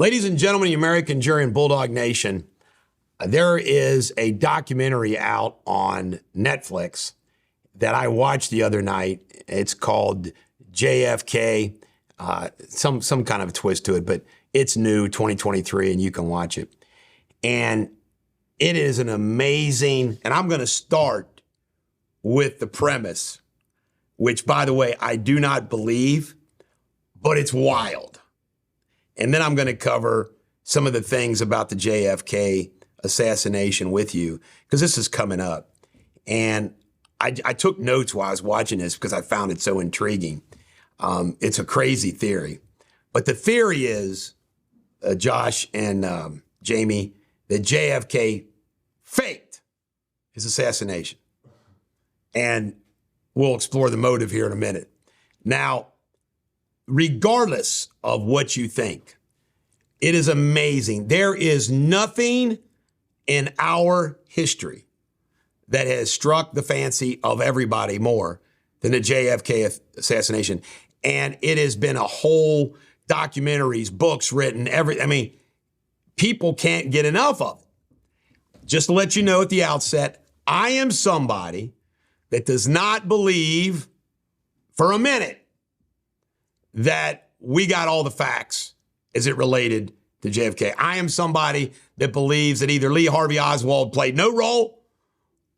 Ladies and gentlemen, the American Jury and Bulldog Nation, there is a documentary out on Netflix that I watched the other night. It's called JFK, some kind of a twist to it, but it's new, 2023, and you can watch it. And it is an amazing, and I'm going to start with the premise, which, by the way, I do not believe, but it's wild. And then I'm going to cover some of the things about the JFK assassination with you, because this is coming up. And I took notes while I was watching this because I found it so intriguing. It's a crazy theory. But the theory is, Josh and Jamie, that JFK faked his assassination. And we'll explore the motive here in a minute. Now, regardless of what you think, it is amazing. There is nothing in our history that has struck the fancy of everybody more than the JFK assassination. And it has been a whole documentaries, books written, people can't get enough of it. Just to let you know at the outset, I am somebody that does not believe for a minute that we got all the facts as it related to JFK. I am somebody that believes that either Lee Harvey Oswald played no role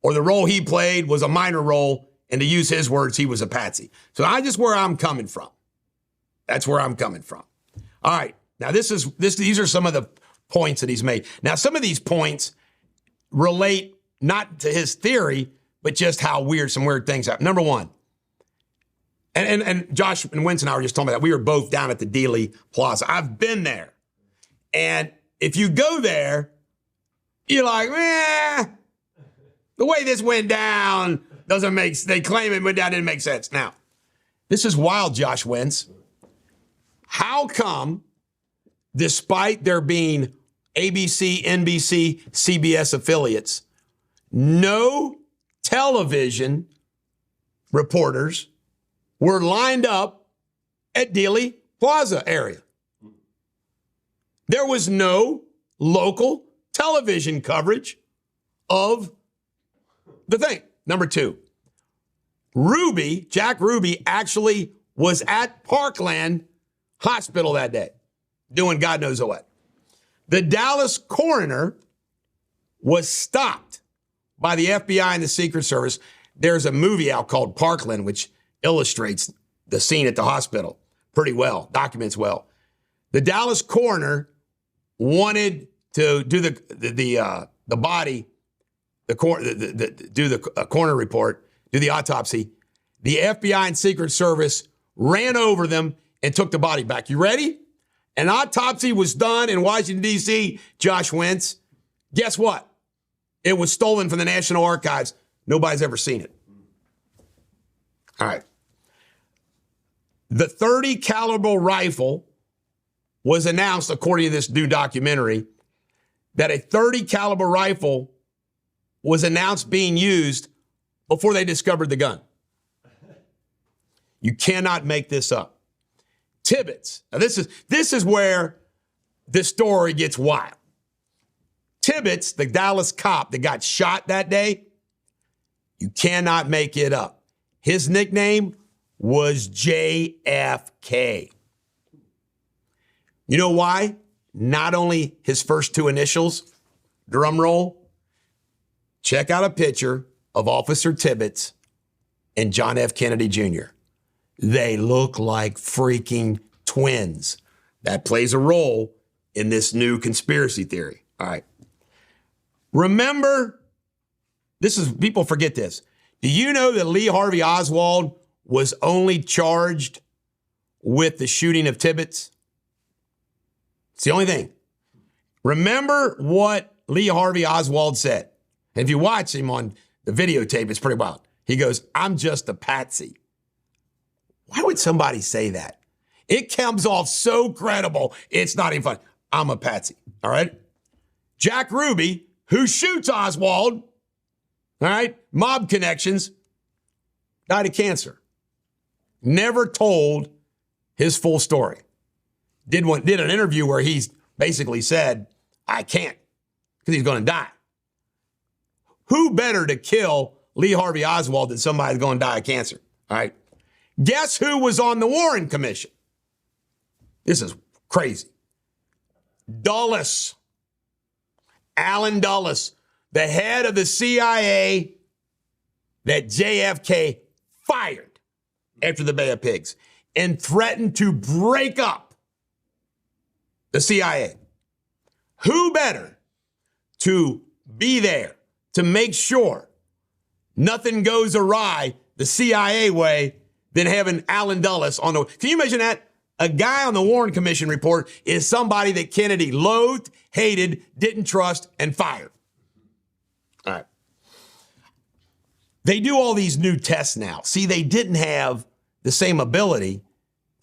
or the role he played was a minor role, and to use his words, he was a patsy. So I just where I'm coming from. That's where I'm coming from. All right. Now these are some of the points that he's made. Now some of these points relate not to his theory, but just how some weird things happen. Number one, and Josh and Winston and I were just talking about that. We were both down at the Dealey Plaza. I've been there. And if you go there, you're like, the way this went down they claim it went down, didn't make sense. Now, this is wild, Josh Wentz. How come, despite there being ABC, NBC, CBS affiliates, no television reporters were lined up at Dealey Plaza area? There was no local television coverage of the thing. Number two, Jack Ruby actually was at Parkland Hospital that day doing God knows what. The Dallas coroner was stopped by the FBI and the Secret Service. There's a movie out called Parkland, which illustrates the scene at the hospital pretty well, documents well. The Dallas coroner wanted to do the body, do the coroner report, do the autopsy. The FBI and Secret Service ran over them and took the body back. You ready? An autopsy was done in Washington, D.C., Josh Wentz. Guess what? It was stolen from the National Archives. Nobody's ever seen it. All right. The .30 caliber rifle was announced, according to this new documentary, that a .30 caliber rifle was announced being used before they discovered the gun. You cannot make this up. Tibbetts. Now this is where this story gets wild. Tibbetts, the Dallas cop that got shot that day, you cannot make it up. His nickname was JFK. You know why? Not only his first two initials, drum roll, check out a picture of Officer Tibbetts and John F. Kennedy Jr. They look like freaking twins. That plays a role in this new conspiracy theory. All right. Remember, people forget this. Do you know that Lee Harvey Oswald was only charged with the shooting of Tibbetts? It's the only thing. Remember what Lee Harvey Oswald said. And if you watch him on the videotape, it's pretty wild. He goes, "I'm just a patsy." Why would somebody say that? It comes off so credible, it's not even funny. I'm a patsy, all right? Jack Ruby, who shoots Oswald, all right, mob connections, died of cancer. Never told his full story. Did an interview where he's basically said, I can't, because he's going to die. Who better to kill Lee Harvey Oswald than somebody that's going to die of cancer? All right. Guess who was on the Warren Commission? This is crazy. Dulles. Allen Dulles, the head of the CIA that JFK fired after the Bay of Pigs and threatened to break up the CIA. Who better to be there to make sure nothing goes awry the CIA way than having Allen Dulles on the... Can you imagine that? A guy on the Warren Commission report is somebody that Kennedy loathed, hated, didn't trust, and fired. All right. They do all these new tests now. See, they didn't have the same ability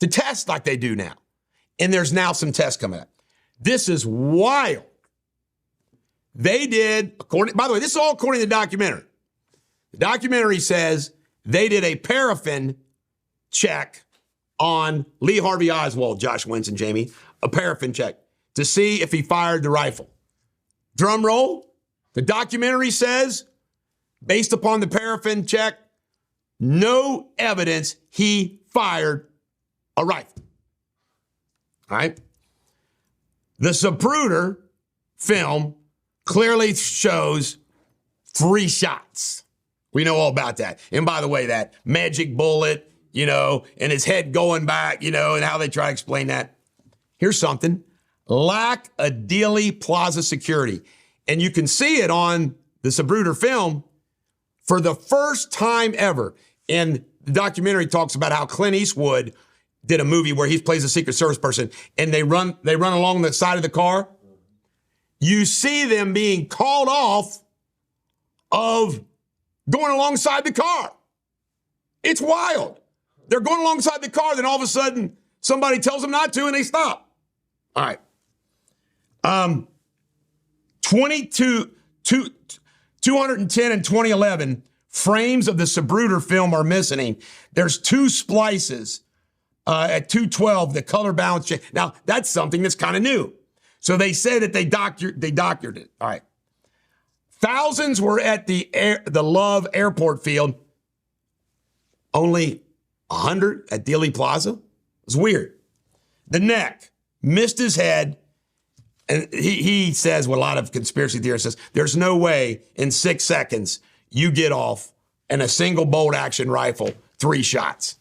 to test like they do now. And there's now some tests coming up. This is wild. They did, by the way, this is all according to the documentary. The documentary says they did a paraffin check on Lee Harvey Oswald, Josh Winston, Jamie, a paraffin check to see if he fired the rifle. Drum roll. The documentary says, based upon the paraffin check, no evidence he fired a rifle. All right. The Zapruder film clearly shows 3 shots. We know all about that. And by the way, that magic bullet, and his head going back, and how they try to explain that. Here's something. Lack of Dealey Plaza security. And you can see it on the Zapruder film for the first time ever. And the documentary talks about how Clint Eastwood did a movie where he plays a Secret Service person and they run along the side of the car. You see them being called off of going alongside the car. It's wild. They're going alongside the car, then all of a sudden somebody tells them not to and they stop. All right. 210 and 2011 frames of the Zapruder film are missing. There's 2 splices at 212, the color balance change. Now, that's something that's kind of new. So they say that they doctored it. All right. Thousands were at the Love Airport field. Only 100 at Dealey Plaza? It's weird. The neck missed his head. And he says, what a lot of conspiracy theorists says, there's no way in 6 seconds you get off in a single bolt action rifle 3 shots.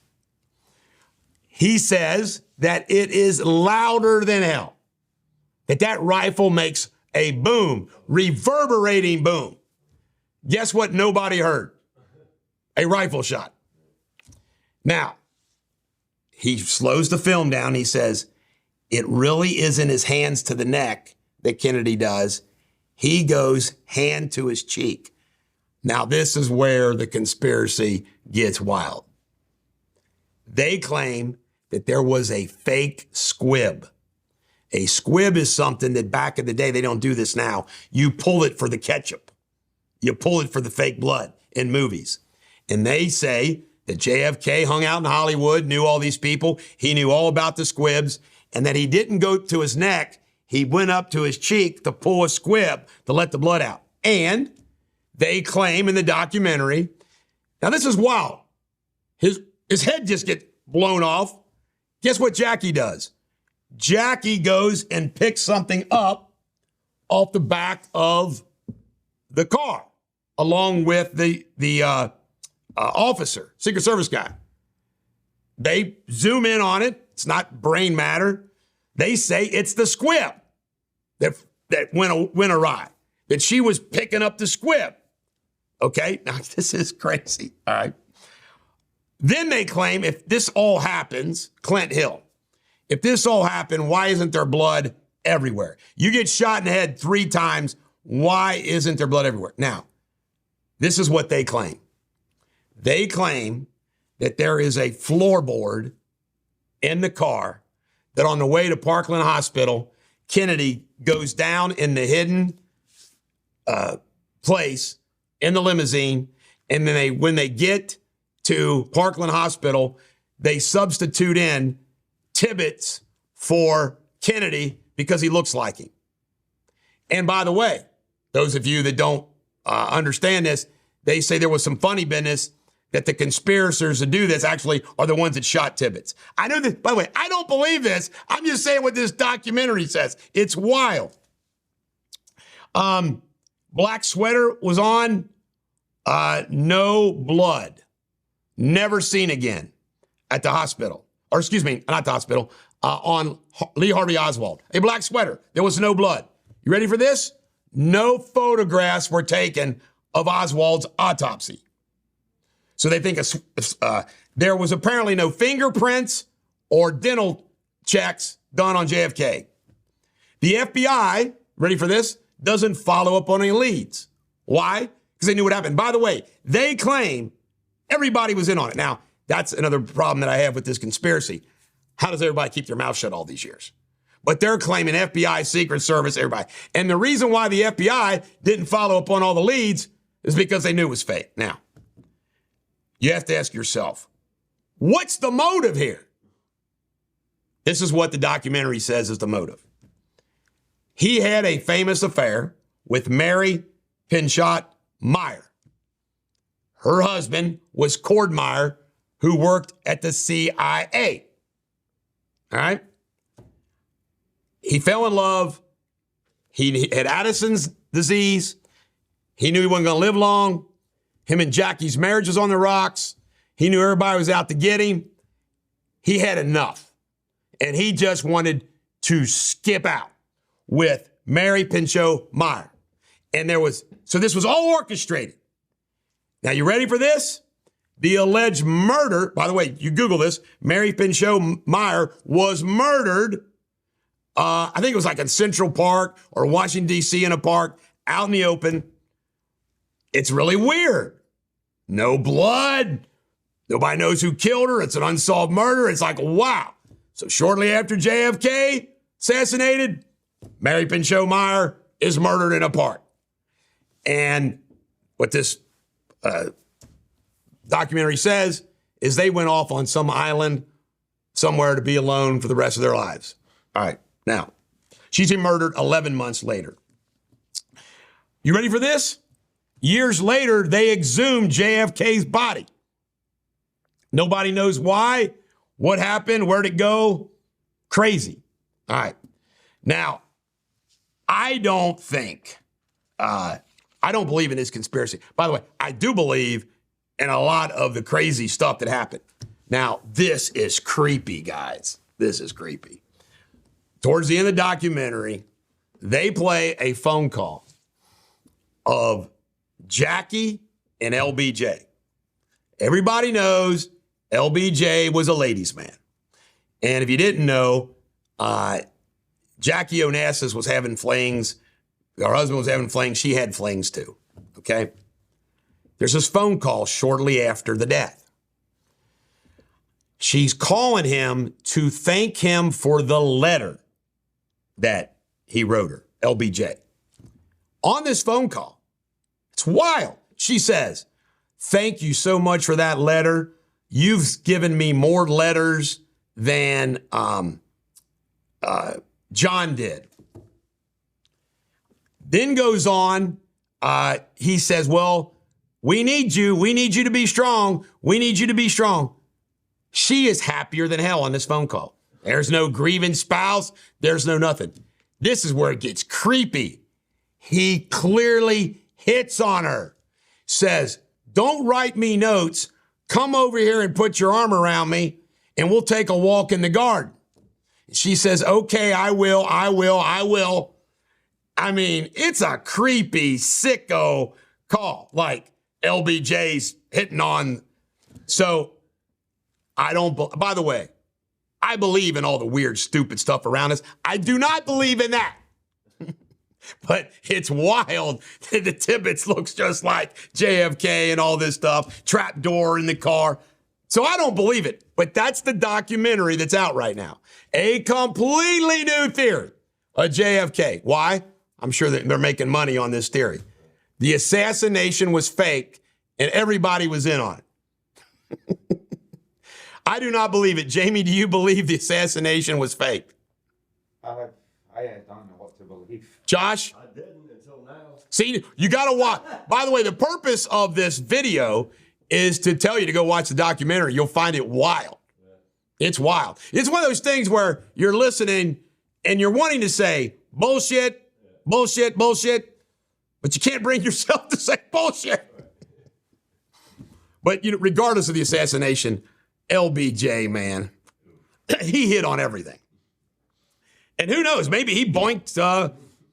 He says that it is louder than hell. That rifle makes a boom, reverberating boom. Guess what nobody heard? A rifle shot. Now, he slows the film down. He says, it really isn't his hands to the neck that Kennedy does. He goes hand to his cheek. Now, this is where the conspiracy gets wild. They claim that there was a fake squib. A squib is something that back in the day, they don't do this now. You pull it for the ketchup. You pull it for the fake blood in movies. And they say that JFK hung out in Hollywood, knew all these people. He knew all about the squibs, and that he didn't go to his neck. He went up to his cheek to pull a squib to let the blood out. And they claim in the documentary, now this is wild. His head just gets blown off. Guess what Jackie does? Jackie goes and picks something up off the back of the car, along with the officer, Secret Service guy. They zoom in on it. It's not brain matter. They say it's the squib that went awry, that she was picking up the squib. Okay, now this is crazy, all right? Then they claim if this all happens, Clint Hill, if this all happened, why isn't there blood everywhere? You get shot in the head 3 times, why isn't there blood everywhere? Now, this is what they claim. They claim that there is a floorboard in the car that on the way to Parkland Hospital, Kennedy goes down in the hidden place in the limousine, and then when they get to Parkland Hospital, they substitute in Tibbetts for Kennedy because he looks like him. And by the way, those of you that don't understand this, they say there was some funny business that the conspirators that do this actually are the ones that shot Tibbetts. I know this, by the way, I don't believe this. I'm just saying what this documentary says. It's wild. Black sweater was on, no blood, never seen again at the hospital. Or excuse me, not the hospital, on Lee Harvey Oswald. A black sweater, there was no blood. You ready for this? No photographs were taken of Oswald's autopsy. So they think there was apparently no fingerprints or dental checks done on JFK. The FBI, ready for this, doesn't follow up on any leads. Why? Because they knew what happened. By the way, they claim everybody was in on it. Now, that's another problem that I have with this conspiracy. How does everybody keep their mouth shut all these years? But they're claiming FBI, Secret Service, everybody. And the reason why the FBI didn't follow up on all the leads is because they knew it was fake. Now, you have to ask yourself, what's the motive here? This is what the documentary says is the motive. He had a famous affair with Mary Pinchot Meyer. Her husband was Cord Meyer, who worked at the CIA. All right? He fell in love. He had Addison's disease. He knew he wasn't going to live long. Him and Jackie's marriage was on the rocks. He knew everybody was out to get him. He had enough. And he just wanted to skip out with Mary Pinchot Meyer. And so this was all orchestrated. Now, you ready for this? The alleged murder, by the way, you Google this, Mary Pinchot Meyer was murdered, I think it was like in Central Park or Washington, D.C. in a park, out in the open. It's really weird. No blood. Nobody knows who killed her. It's an unsolved murder. It's like, wow. So shortly after JFK assassinated, Mary Pinchot Meyer is murdered in a park. And what this documentary says is they went off on some island somewhere to be alone for the rest of their lives. All right. Now, she's been murdered 11 months later. You ready for this? Years later, they exhumed JFK's body. Nobody knows why, what happened, where'd it go. Crazy. All right. Now, I don't believe in this conspiracy. By the way, I do believe in a lot of the crazy stuff that happened. Now, this is creepy, guys. This is creepy. Towards the end of the documentary, they play a phone call of Jackie and LBJ. Everybody knows LBJ was a ladies' man. And if you didn't know, Jackie Onassis was having flings. Her husband was having flings. She had flings too. Okay? There's this phone call shortly after the death. She's calling him to thank him for the letter that he wrote her, LBJ. On this phone call, it's wild. She says, "Thank you so much for that letter. You've given me more letters than John did." Then goes on, he says, "Well, we need you. We need you to be strong. We need you to be strong." She is happier than hell on this phone call. There's no grieving spouse. There's no nothing. This is where it gets creepy. He clearly hits on her. Says, "Don't write me notes. Come over here and put your arm around me, and we'll take a walk in the garden." She says, "Okay, I will. I mean, it's a creepy, sicko call, like LBJ's hitting on. So by the way, I believe in all the weird, stupid stuff around us. I do not believe in that. But it's wild that the Tibbetts looks just like JFK and all this stuff, trap door in the car. So I don't believe it. But that's the documentary that's out right now. A completely new theory of JFK. Why? I'm sure that they're making money on this theory. The assassination was fake and everybody was in on it. I do not believe it. Jamie, do you believe the assassination was fake? I I don't know what to believe. Josh? I didn't until now. See, you got to watch. By the way, the purpose of this video is to tell you to go watch the documentary. You'll find it wild. It's wild. It's one of those things where you're listening and you're wanting to say bullshit, bullshit, bullshit, but you can't bring yourself to say bullshit. But you know, regardless of the assassination, LBJ, man, he hit on everything. And who knows, maybe he boinked,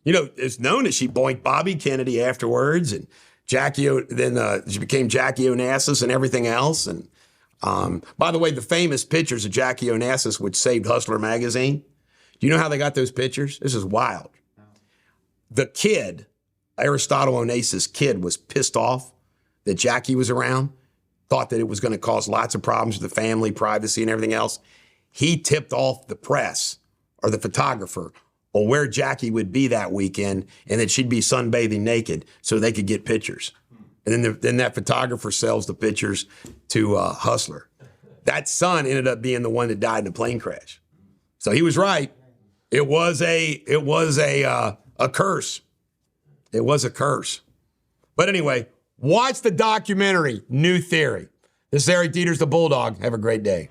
it's known that she boinked Bobby Kennedy afterwards, and then she became Jackie Onassis and everything else. And by the way, the famous pictures of Jackie Onassis, which saved Hustler magazine, do you know how they got those pictures? This is wild. The kid, Aristotle Onassis' kid, was pissed off that Jackie was around, thought that it was going to cause lots of problems with the family, privacy, and everything else. He tipped off the press or the photographer on where Jackie would be that weekend and that she'd be sunbathing naked so they could get pictures. And then that photographer sells the pictures to Hustler. That son ended up being the one that died in a plane crash. So he was right. It was a curse. It was a curse. But anyway, watch the documentary, New Theory. This is Eric Deters, the Bulldog. Have a great day.